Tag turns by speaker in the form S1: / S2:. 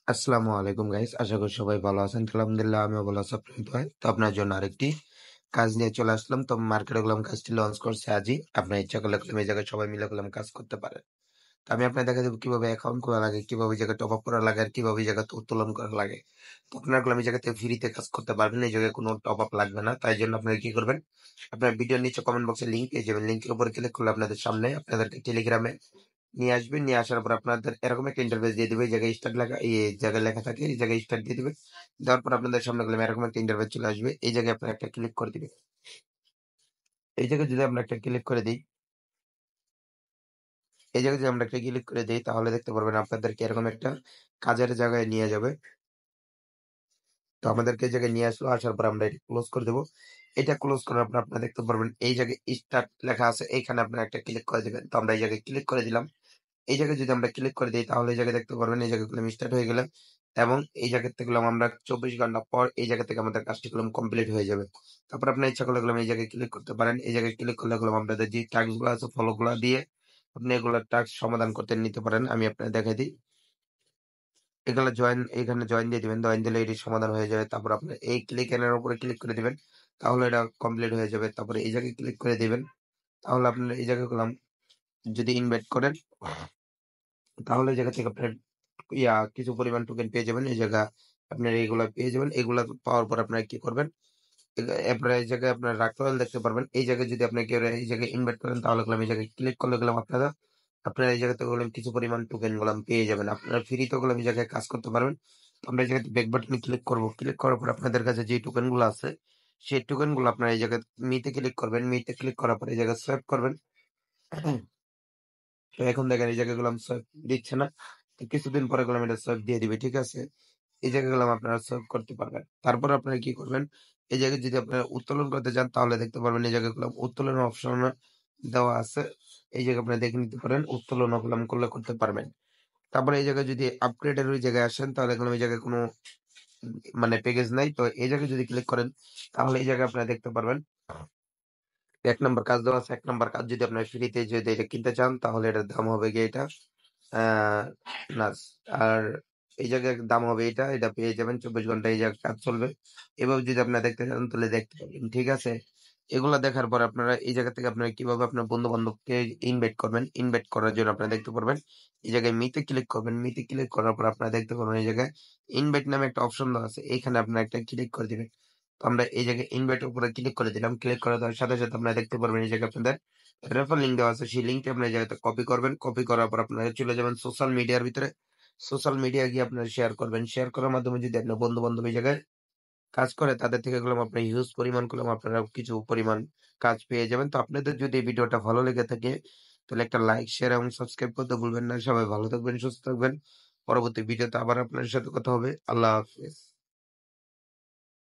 S1: আসসালামু আলাইকুম গাইস, আশা করি সবাই ভালো আছেন। আলহামদুলিল্লাহ আমিও ভালো আছি আপনাদের দোয়ায়। তো আপনার জন্য আরেকটি কাজ নিয়ে চলে আসলাম। তো মার্কেটে গেলাম, কাজটি লঞ্চ করছে আজই। আপনার ইচ্ছা করলে এই জায়গায় সবাই মিলে গেলাম কাজ করতে পারেন। তো আমি আপনার দেখা দেবো কিভাবে অ্যাকাউন্ট করা লাগে, কিভাবে এই জায়গায় টপ আপ করা লাগে, আর কিভাবে এই জায়গাতে উত্তোলন করা লাগে। তো আপনার গেলাম এই জায়গাতে ফ্রিতে কাজ করতে পারবেন, এই জায়গায় কোনো টপ আপ লাগবে না। তাই জন্য আপনারা কি করবেন, আপনার ভিডিওর নিচে কমেন্ট বক্সে লিঙ্ক পেয়ে যাবেন। লিঙ্কের উপরে ক্লিক করলে আপনাদের সামনে আপনাদেরকে টেলিগ্রামে নিয়ে আসবেন। নিয়ে আসার পর আপনাদের এরকম একটা ইন্টারফেস দিয়ে দিবে, এই জায়গায় স্টার্ট লেখা, এই জায়গায় লেখা থাকে, এই জায়গায় স্টার্ট দিয়ে দিবে। দেওয়ার পর আপনাদের সামনে গেলাম এরকম একটা ইন্টারফেস চলে আসবে। এই জায়গায় আপনার একটা ক্লিক করে দিবে। এই জায়গায় যদি আমরা একটা ক্লিক করে দিই, এই জায়গায় যদি আমরা একটা ক্লিক করে দিই, তাহলে দেখতে পারবেন আপনাদেরকে এরকম একটা কাজের জায়গায় নিয়ে যাবে। তো আমাদেরকে এই জায়গায় নিয়ে আসলো, আসার পর আমরা এটা ক্লোজ করে দেবো। এটা ক্লোজ করার পর আপনারা দেখতে পারবেন এই জায়গায় স্টার্ট লেখা আছে, এইখানে আপনারা একটা ক্লিক করে দিবেন। তো আমরা এই জায়গায় ক্লিক করে দিলাম। এই জায়গায় যদি আমরা ক্লিক করে দিই, তাহলে এই জায়গায় দেখতে পারবেন এই জায়গাগুলো স্টার্ট হয়ে গেলে, এবং এই জায়গা থেকে আমরা 24 ঘন্টা পর এই জায়গা থেকে আমাদের কাজটি কমপ্লিট হয়ে যাবে। তারপর আপনার ইচ্ছা করলে এই জায়গায় ক্লিক করতে পারেন। এই জায়গায় ক্লিক করলে আপনাদের যে টাস্ক গুলো আছে, ফলো গুলো দিয়ে আপনি এগুলো টাস্ক সমাধান করতে নিতে পারেন। আমি আপনার দেখাই দিই। এগুলো জয়েন, এখানে জয়েন দিয়ে দিবেন। জয়েন দিলে এটি সমাধান হয়ে যাবে। তারপর আপনার এই ক্লিক এর উপরে ক্লিক করে দিবেন, তাহলে এটা কমপ্লিট হয়ে যাবে। তারপরে এই জায়গায় ক্লিক করে দিবেন, তাহলে আপনার এই জায়গায় যদি ইনভাইট করেন, তাহলে এই জায়গা থেকে আপনার কিছু পরিমাণ টোকেন পেয়ে যাবেন। এই জায়গা আপনার এইগুলা পেয়ে যাবেন। এগুলা পাওয়ার পর আপনারা কি করবেন, এরপরে এই জায়গায় আপনার রাখতে দেখতে পারবেন। এই জায়গায় যদি আপনি কেউ এই জায়গায় ইনভাইট করেন, তাহলে এই জায়গায় ক্লিক করলে আপনারা এই জায়গাতে কিছু পরিমাণ টোকেন পেয়ে যাবেন। আপনারা ফ্রিতে এই জায়গায় কাজ করতে পারবেন। তো আমরা এই জায়গাতে ব্যাক বাটনে ক্লিক করবো। ক্লিক করার পর আপনাদের কাছে যে টোকেন গুলো আছে, সেই টোকেন গুলো আপনারা এই জায়গায় মিতে ক্লিক করবেন। মিতে ক্লিক করার পর এই জায়গায় সোয়াইপ করবেন। তো এখন দেখেন এই জায়গাগুলো সোয়াইপ দিচ্ছে না। তো কিছুদিন পরে এটা সোয়াইপ দিয়ে দিবে, ঠিক আছে। এই জায়গাগুলো আপনারা সোয়াইপ করতে পারবেন। তারপর আপনারা কি করবেন, এই জায়গায় যদি আপনারা উত্তোলন করতে চান, তাহলে দেখতে পারবেন এই জায়গাগুলো উত্তোলনের অপশন দেওয়া আছে। এই জায়গায় আপনারা দেখে নিতে পারেন, উত্তোলন করলে করতে পারবেন। তারপরে এই জায়গায় যদি আপগ্রেডের ওই জায়গায় আসেন, তাহলে এই জায়গায় কোনো মানে প্যাকেজ নাই। তো এই জায়গায় যদি ক্লিক করেন, তাহলে এই জায়গায় আপনারা দেখতে পারবেন 1 নম্বর কাজ দেওয়া আছে। 1 নম্বর কাজ যদি আপনার ফ্রিতে যদি এটা কিনতে চান, তাহলে এটার দাম হবে গিয়ে এটা আহ না, আর এই জায়গায় দাম হবে এটা। এটা পেয়ে যাবেন 24 ঘন্টা এই জায়গায় কাজ চলবে। এভাবে যদি আপনারা দেখতে চান, তাহলে দেখতে পাবেন, ঠিক আছে। এগুলা দেখার পর আপনারা এই জায়গা থেকে আপনারা কিভাবে আপনার বন্ধু বান্ধবকে ইনভাইট করবেন, ইনভাইট করার জন্য আপনারা দেখতে পারবেন এই জায়গায় মিতে ক্লিক করবেন। মিতে ক্লিক করার পর আপনারা দেখতে পারবেন এই জায়গায় ইনভাইট নামে একটা অপশন দেওয়া আছে, এখানে আপনারা একটা ক্লিক করে দিবেন। তো আমরা এই জায়গায় ইনভাইটের উপরে ক্লিক করে দিলাম। ক্লিক করে দেওয়ার সাথে সাথে আপনারা দেখতে পারবেন এই জায়গায় আপনাদের রেফার লিঙ্ক দেওয়া আছে। সেই লিঙ্কটা আপনার এই জায়গাতে কপি করবেন। কপি করার পর আপনারা চলে যাবেন সোশ্যাল মিডিয়ার ভিতরে। সোশ্যাল মিডিয়া গিয়ে আপনারা শেয়ার করবেন। শেয়ার করার মাধ্যমে যদি আপনার বন্ধু বান্ধব এই জায়গায় কাজ করে, তাদের থেকে আপনার হিউজ পরিমাণ আপনারা কিছু পরিমাণ কাজ পেয়ে যাবেন। তো আপনাদের যদি এই ভিডিওটা ভালো লেগে থাকে, তাহলে একটা লাইক, শেয়ার এবং সাবস্ক্রাইব করতে ভুলবেন না। সবাই ভালো থাকবেন, সুস্থ থাকবেন। পরবর্তী ভিডিওতে আবার আপনার সাথে কথা হবে। আল্লাহ হাফেজ।